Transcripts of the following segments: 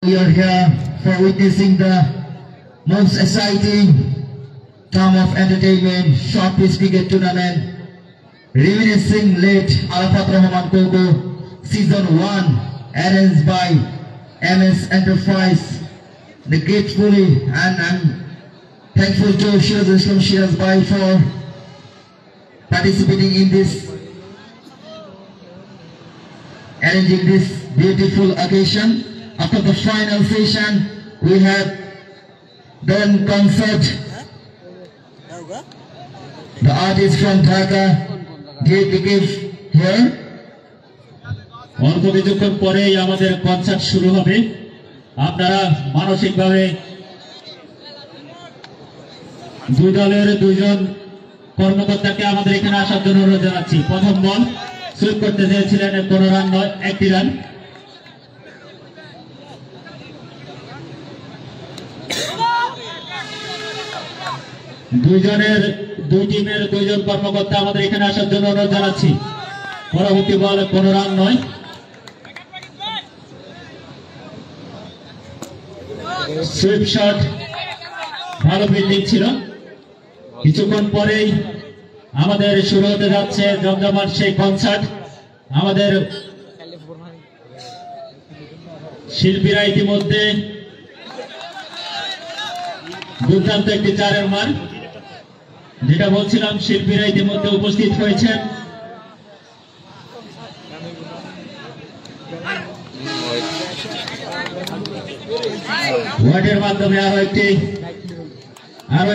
We are here for witnessing the most exciting time of entertainment, short pitch cricket tournament, reminiscing late Arafat Rahman Koko Season 1, arranged by MS Enterprise. The gratefully and I'm thankful to Shiraz Islam Shiraz Bhai for participating in this, arranging this beautiful occasion. After the final session, we have done concert. The artist from Dhaka gave the gift here. অল্প কিছুক্ষণ পরেই আমাদের concert শুরু হবে। আপনারা মানসিকভাবে দুই দলের দুইজন কর্মকর্তাকে আমাদের এখানে আসার জন্য অনুরোধ জানাচ্ছি। প্রথম বল সুইপ করতে চেয়েছিলেন, 15 রান নয়, 1টি রান। দুই টিমের দুইজন কর্মকর্তা আমাদের এখানে আসার জন্য অনুরোধ জানাচ্ছি। পরবর্তী বল 15 রান নয়। সুইপ শট, ভালো ফিল্ডিং ছিল। কিছুক্ষণ পরেই আমাদের শুরু হতে যাচ্ছে জমজমাট সেই কনসার্ট। আমাদের শিল্পীরা ইতিমধ্যে দুর্দান্ত একটি 4-এর মান, যেটা বলছিলাম, শিল্পীরা ইতিমধ্যে উপস্থিত হয়েছেন। ওয়ার্ডের মাধ্যমে আরো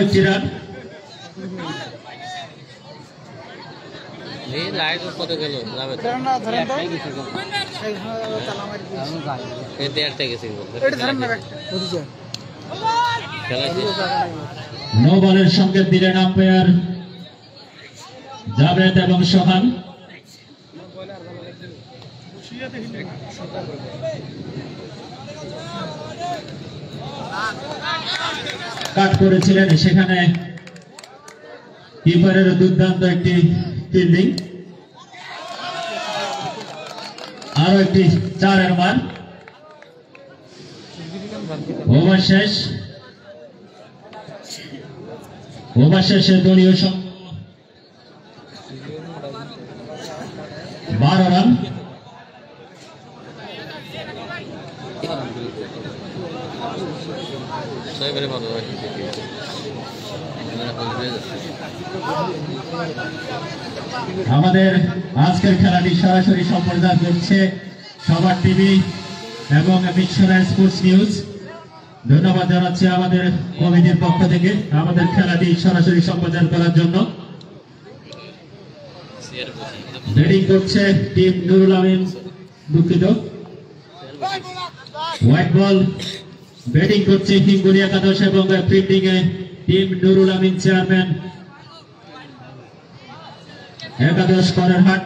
একটি রান। নো বলের সংকেত দিলেন আম্পায়ার জাভেদ এবং সোহান। কাট করেছিলেন, সেখানে কিপারের দুর্দান্ত একটি ফিল্ডিং। আরো একটি 4-এর মান। ওভার শেষে দলীয় সংখ্যা 12 রান। আমাদের আজকের খেলাটি সরাসরি সম্প্রচার করছে সবার টিভি এবং মিশনারি স্পোর্টস নিউজ। ধন্যবাদ জানাচ্ছি আমাদের কমিটির পক্ষ থেকে আমাদের খেলাটি সরাসরি সম্প্রচার করার জন্য। ব্যাটিং করছে টিম নুরুল আমিন, দুঃখিত, হোয়াইট বল। ব্যাটিং করছে হিঙ্গুলি একাদশ এবং ফিল্ডিং এ টিম নুরুল আমিন চেয়ারম্যান, একাদশ করেরহাট।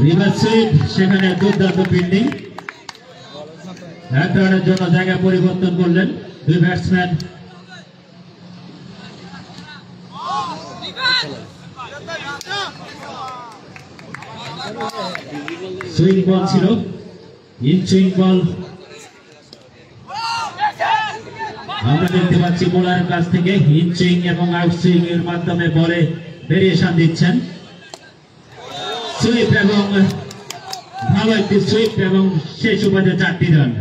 রিভার্স সুইপ, সেখানে দুর্দান্ত ফিল্ডিং। 1 রানের জন্য জায়গা পরিবর্তন করলেন দুই ব্যাটসম্যান। সুইং বল ছিল, ইন সুইং বল। আমরা দেখতে পাচ্ছি বোলারের কাছ থেকে ইন সুইং এবং আউট সুইং এর মাধ্যমে বলে ভেরিয়েশন দিচ্ছেন। সুইপ এবং ভালো একটি সুইপ এবং শেষ ওভারে 4টি রান।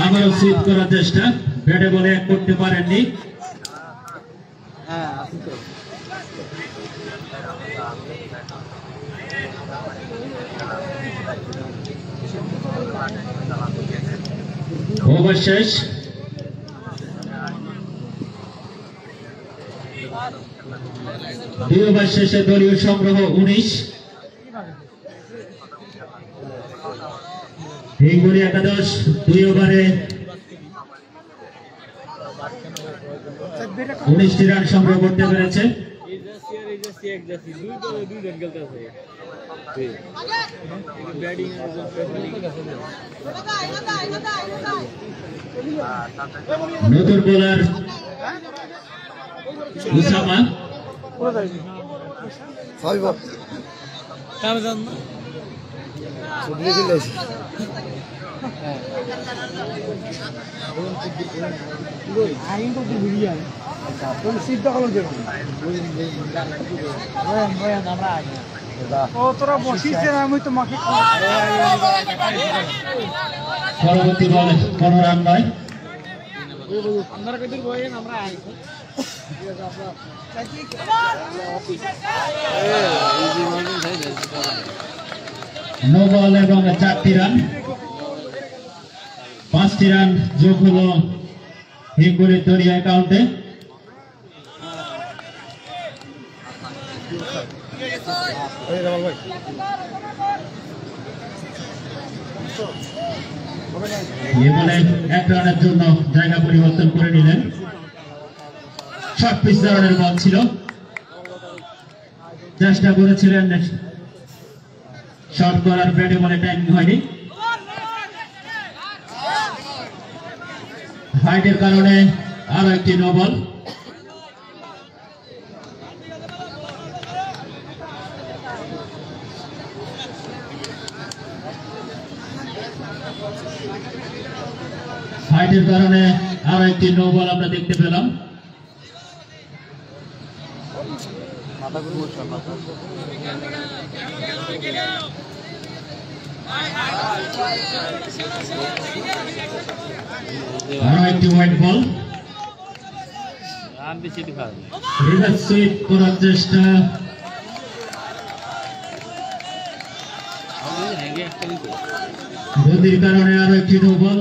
আবারও সুইপ করার চেষ্টা, ব্যাটে বলে এক করতে পারেননি। ওভার শেষ। দুই ওভার শেষে দলীয় সংগ্রহ 19। হিঙ্গুলি একাদশ 2 ওভারে 19টি রান সংগ্রহ করতে পেরেছে। নতুন বোলার উসামা তোরা বসিস আমি তোমাকে পরবর্তী বল 15 রান নয়। নো বল এবং 4টি রান, 5টি রান যোগ হলো হিঙ্গুলির দলীয় অ্যাকাউন্টে। এবারে 1 রানের জন্য জায়গা পরিবর্তন করে নিলেন। শর্ট পিচ ধরনের বল ছিল, চেষ্টা করেছিলেন শর্ট করার, ব্যাটে বলে টাইমিং হয়নি। হাইটের কারণে আরো একটি নো বল। হাইটের কারণে আরো একটি নো বল আমরা দেখতে পেলাম। আরো একটি হোয়াইট বল। রিভার্স সুইপ করার চেষ্টা, গতির কারণে আরো একটি নো বল।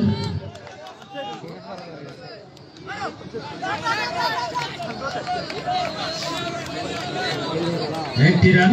একটি রান।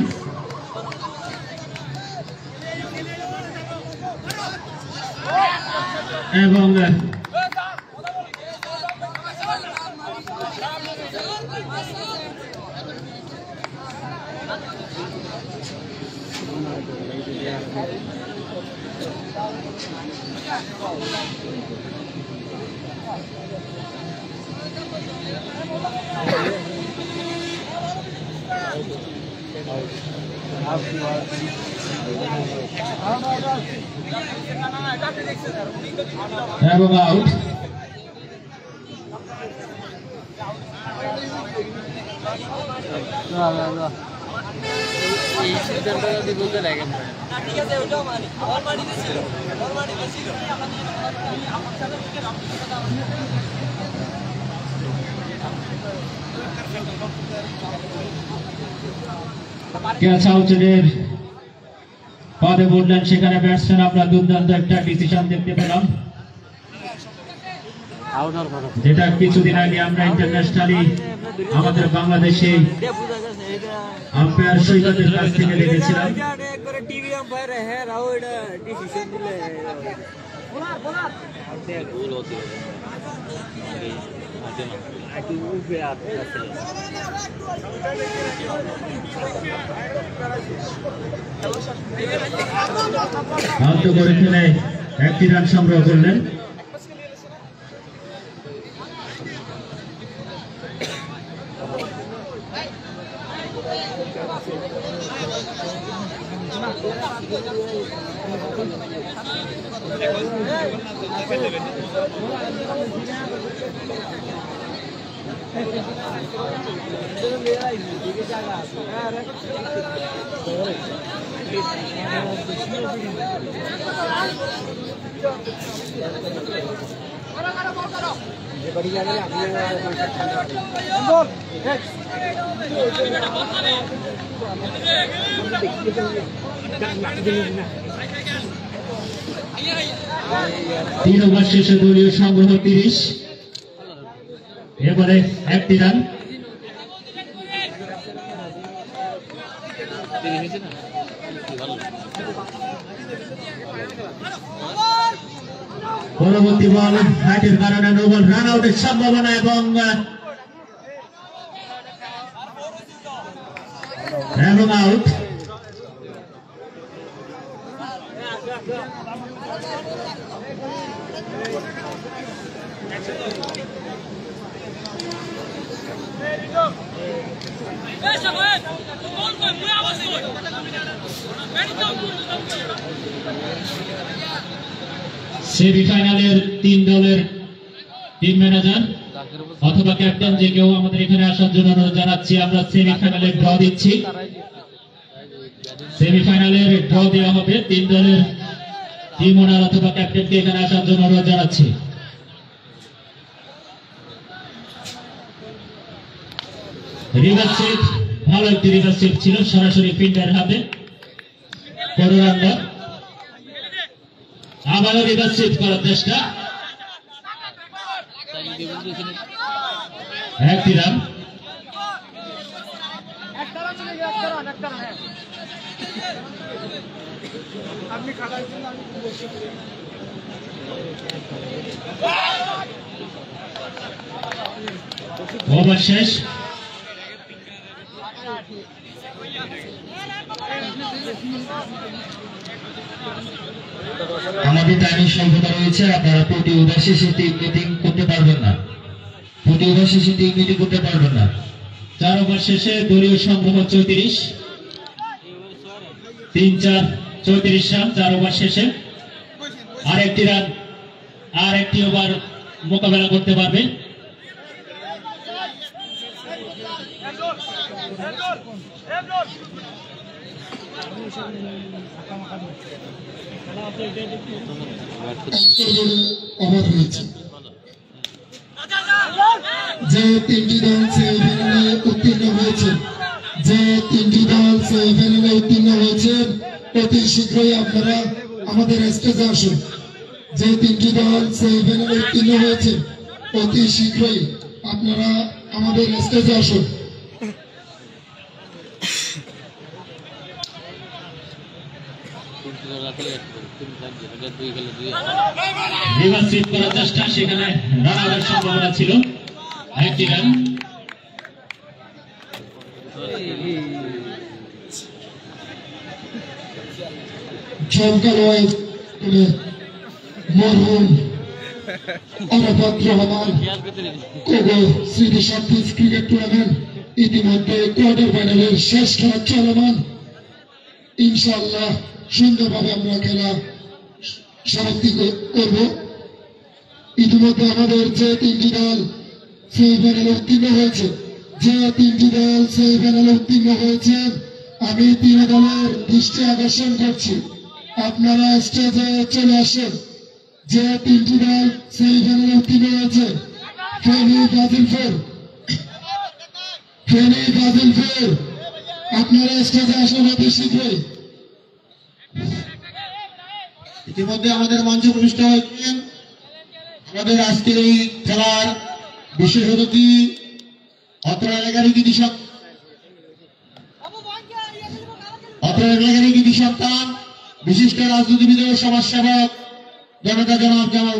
এবং আউট। ক্যাচ আউটের পদে বললেন সেখানে ব্যাটসম্যান, আমরা দুর্দান্ত একটা ডিসিশন দেখতে পেলাম, যেটা কিছুদিন আগে আমরা ইন্টারন্যাশনালি আমাদের বাংলাদেশে আম্পায়ার সৈকতের কাছ থেকে দেখেছিলাম। আহত করে ফেলে 1টি রান সংগ্রহ করলেন। তিন ওভার শেষে দলীয় সংগ্রহ 30। এবারে 1টি রান। পরবর্তী বল হাইটের কারণে নো বল, রান আউটের সম্ভাবনা এবং আউট। সেমিফাইনালের 3 দলের টিম ম্যানেজার অথবা ক্যাপ্টেন যে কেউ আমাদের এখানে আসার জন্য অনুরোধ জানাচ্ছি। আমরা সেমিফাইনালের ড্র দিচ্ছি। সেমিফাইনালের ড্র দেওয়া হবে। 3 দলের টিম ওনার অথবা ক্যাপ্টেনকে এখানে আসার জন্য অনুরোধ জানাচ্ছি। রিভার্স সুইপ, ভালো একটি রিভার্স সুইপ ছিল, সরাসরি ফিল্ডার হাতে। আবারও রিভার্স সুইপ করার চেষ্টা, একটি রান। ওভার শেষ। আমাদের টাইমিং স্বল্পতা রয়েছে, আপনারা প্রতি ওভার শেষে টিম মিটিং করতে পারবেন না। প্রতি ওভার শেষে টিম মিটিং করতে পারবেন না। 4 ওভার শেষে দলীয় সংগ্রহ 34, 3-4 34 রান 4 ওভার শেষে। আর একটি রান, আর একটি ওভার মোকাবেলা করতে পারবে। ওভার হয়েছে, যে 3টি দল সেমিফাইনালে উত্তীর্ণ হয়েছে, যে 3টি দল সেমিফাইনালে উত্তীর্ণ হয়েছে, অতি শীঘ্রই আপনারা আমাদের স্টেজে আসুন। যে 3টি দল সেমিফাইনালে উত্তীর্ণ হয়েছে, অতি শীঘ্রই আপনারা আমাদের স্টেজে আসুন। রিভার্স সুইপ করার চেষ্টা, সেখানে রান আউটের সম্ভাবনা ছিল, একটি রান। জমকালো মরহুম আরাফাত রহমান কোগো স্মৃতি শক্তি ক্রিকেট টুর্নামেন্ট ইতিমধ্যে কোয়ার্টার ফাইনালের শেষ খেলা চলমান। ইনশাআল্লাহ সুন্দরভাবে আমরা খেলা সমাপ্তি করব। ইতিমধ্যে আমাদের যে 3টি দল সেমিফাইনালে উত্তীর্ণ হয়েছে, যে 3টি দল সেমিফাইনালে উত্তীর্ণ হয়েছে, আমি 3 দলের দৃষ্টি আকর্ষণ করছি, আপনারা স্টেজে চলে আসেন। যে 3টি দল সেমিফাইনালে উত্তীর্ণ হয়েছে, ফেনী গাজীপুর, ফেনী গাজীপুর, আপনারা স্টেজে আসেন অতি শীঘ্রই। ইতিমধ্যে আমাদের মঞ্চে প্রবিষ্ট হয়েছেন আমাদের আজকের এই খেলার বিশেষ অতিথি, অত্র এলাকারই কৃতি সন্তান, বিশিষ্ট রাজনীতিবিদ ও সমাজসেবক জনতা জনাব জামাল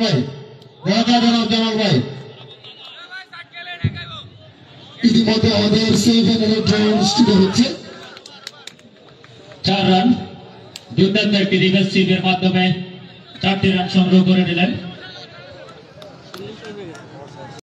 ভাই, ইতিমধ্যে আমাদের সেমিফাইনালের ড্র অনুষ্ঠিত হচ্ছে। 4 রান, দুর্দান্ত একটি রিভার্স সুইপের মাধ্যমে 4টি রান সংগ্রহ করে নিলেন।